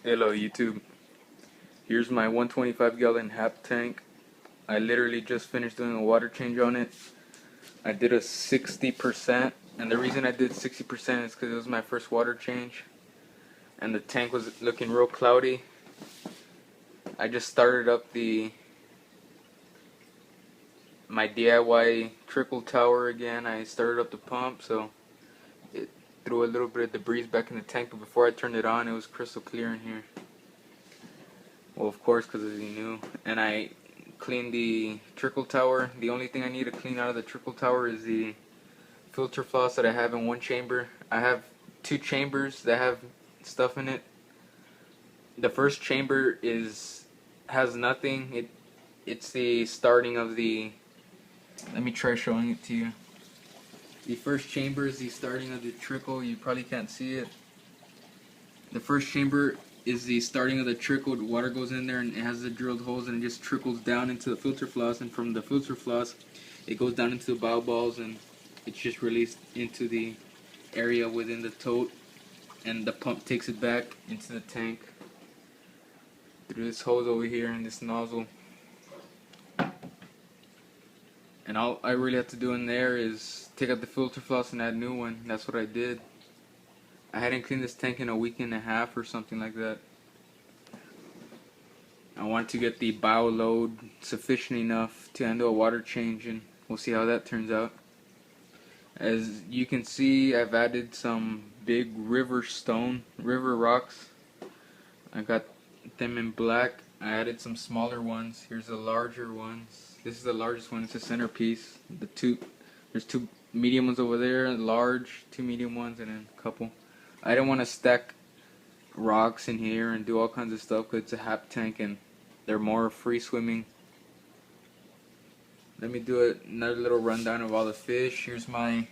Hello YouTube. Here's my 125 gallon half tank. I literally just finished doing a water change on it. I did a 60%, and the reason I did 60% is because it was my first water change and the tank was looking real cloudy. I just started up my DIY trickle tower again. I started up the pump, so it threw a little bit of debris back in the tank, but before I turned it on it was crystal clear in here. Well, of course, because it's new. And I cleaned the trickle tower. The only thing I need to clean out of the trickle tower is the filter floss that I have in one chamber. I have two chambers that have stuff in it. The first chamber has nothing. It's the starting of the. Let me try showing it to you. The first chamber is the starting of the trickle. You probably can't see it. The first chamber is the starting of the trickle. The water goes in there and it has the drilled holes and it just trickles down into the filter floss, and from the filter floss it goes down into the bio balls and it's just released into the area within the tote, and the pump takes it back into the tank through this hose over here and this nozzle. And all I really have to do in there is take out the filter floss and add a new one. That's what I did. I hadn't cleaned this tank in a week and a half or something like that. I want to get the bio load sufficient enough to handle a water change, and we'll see how that turns out. As you can see, I've added some big river rocks. I got them in black. I added some smaller ones. Here's the larger ones. This is the largest one. It's a centerpiece. There's two medium ones over there, large, two medium ones, and then a couple. I didn't want to stack rocks in here and do all kinds of stuff because it's a half tank and they're more free swimming. Let me do another little rundown of all the fish. Here's my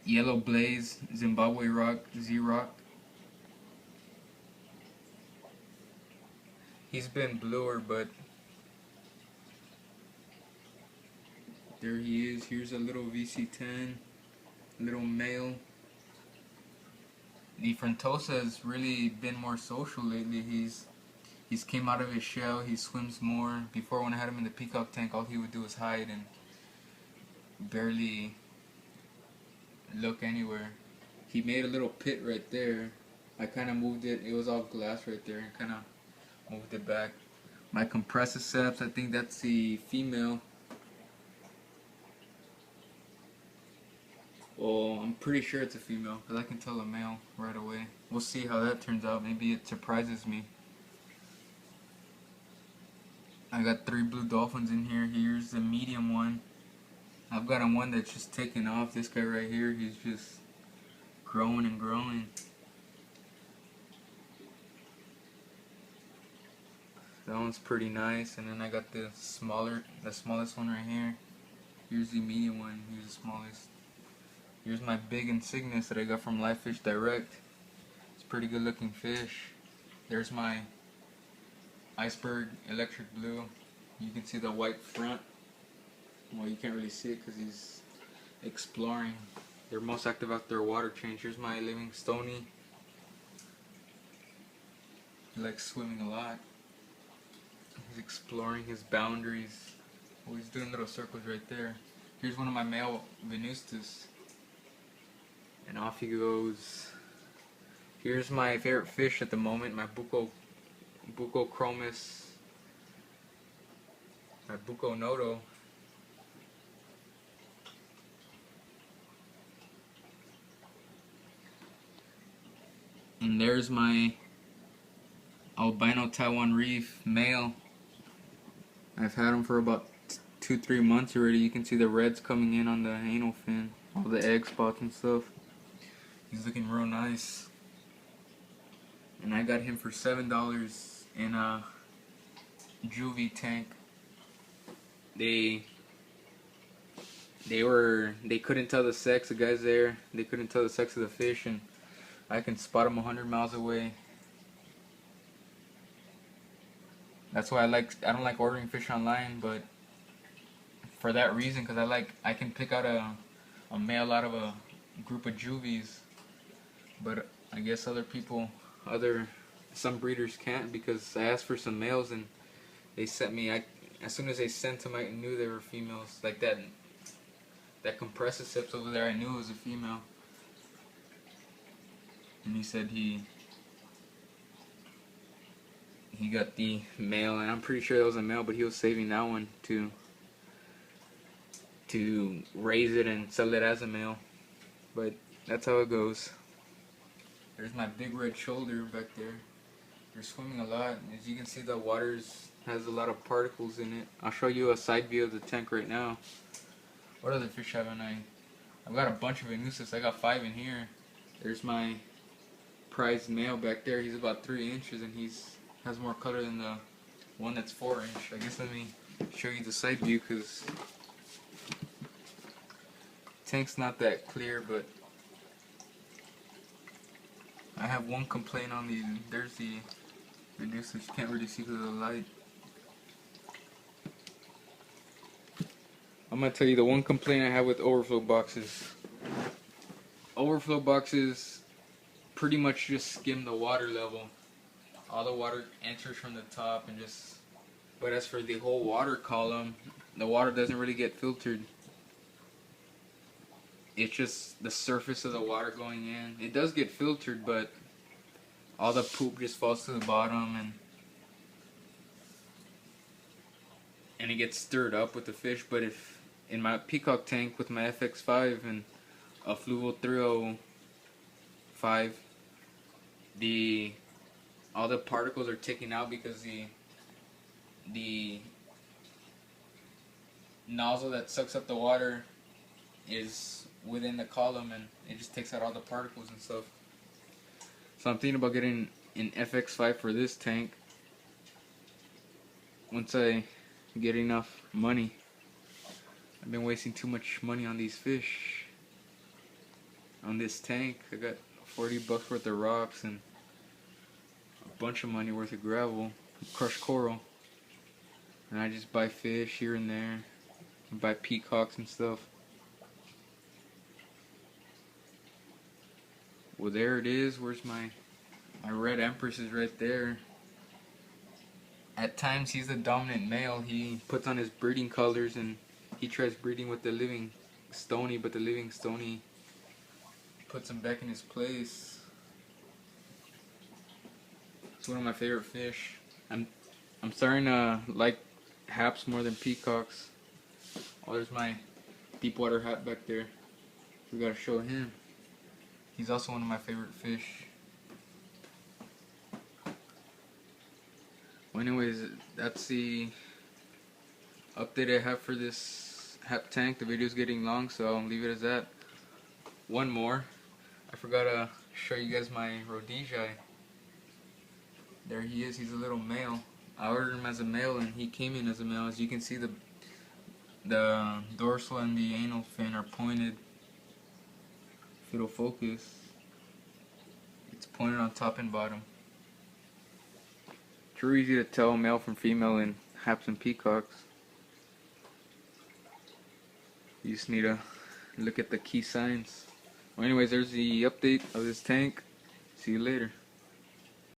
yellow blaze Zimbabwe rock, Z-rock. He's been bluer, but there he is. Here's a little VC10, little male. The Frontosa has really been more social lately. He's came out of his shell. He swims more. Before, when I had him in the peacock tank, all he would do was hide and barely look anywhere. He made a little pit right there. I kind of moved it. It was all glass right there, and kind of moved it back. My Compressiceps, I think that's the female. Well, I'm pretty sure it's a female because I can tell a male right away. We'll see how that turns out. Maybe it surprises me. I got 3 blue dolphins in here. Here's the medium one. I've got one that's just taking off. This guy right here, he's just growing and growing. That one's pretty nice. And then I got the smallest one right here. Here's the medium one. Here's the smallest. Here's my big Insignis that I got from Live Fish Direct. It's a pretty good looking fish. There's my iceberg electric blue. You can see the white front. Well, you can't really see it because he's exploring. They're most active after a water change. Here's my Livingstone. He likes swimming a lot. He's exploring his boundaries. Oh, he's doing little circles right there. Here's one of my male Venustus. And off he goes. Here's my favorite fish at the moment, my Bucochromis, my Buconodo. And there's my albino Taiwan reef male. I've had him for about 2-3 months already. You can see the reds coming in on the anal fin, all the egg spots and stuff. He's looking real nice. And I got him for $7 in a juvie tank. They couldn't tell the sex. The guys there, they couldn't tell the sex of the fish, and I can spot them 100 miles away. That's why I don't like ordering fish online, but for that reason, because I can pick out a male out of a group of juvies. But I guess some breeders can't, because I asked for some males and they sent me. As soon as they sent them, I knew they were females. Like that compressiceps over there, I knew it was a female. And he said he got the male, and I'm pretty sure that was a male, but he was saving that one to raise it and sell it as a male. But that's how it goes. There's my big red shoulder back there. They're swimming a lot. As you can see, the water has a lot of particles in it. I'll show you a side view of the tank right now. What other fish haven't I? I've got a bunch of Venusis. I got 5 in here. There's my prized male back there. He's about 3 inches, and has more color than the one that's 4 inch. I guess let me show you the side view, because tank's not that clear, but I have one complaint on there's the Venusis. You can't really see through the light. I'm gonna tell you the one complaint I have with overflow boxes. Overflow boxes pretty much just skim the water level. All the water enters from the top and just. But as for the whole water column, the water doesn't really get filtered. It's just the surface of the water going in. It does get filtered, but all the poop just falls to the bottom, and it gets stirred up with the fish. But if in my peacock tank with my FX5 and a Fluval 305, all the particles are taken out, because the nozzle that sucks up the water is within the column, and it just takes out all the particles and stuff. So I'm thinking about getting an FX5 for this tank once I get enough money. I've been wasting too much money on these fish. On this tank, I got $40 worth of rocks and a bunch of money worth of gravel, crushed coral, and I just buy fish here and there, and buy peacocks and stuff. Well, there it is. Where's my red empress is right there. At times he's the dominant male. He puts on his breeding colors and he tries breeding with the living stony, but the living stony puts him back in his place. It's one of my favorite fish. I'm starting to like haps more than peacocks. Oh, there's my deepwater hap back there. We gotta show him. He's also one of my favorite fish. Well, anyways, that's the update I have for this hap tank. The video's getting long, so I'll leave it as that. One more. I forgot to show you guys my Rhodesiae. There he is. He's a little male. I ordered him as a male, and he came in as a male. As you can see, the dorsal and the anal fin are pointed. If it'll focus, it's pointed on top and bottom. It's real easy to tell male from female in haps and peacocks. You just need to look at the key signs. Well, anyways, there's the update of this tank. See you later.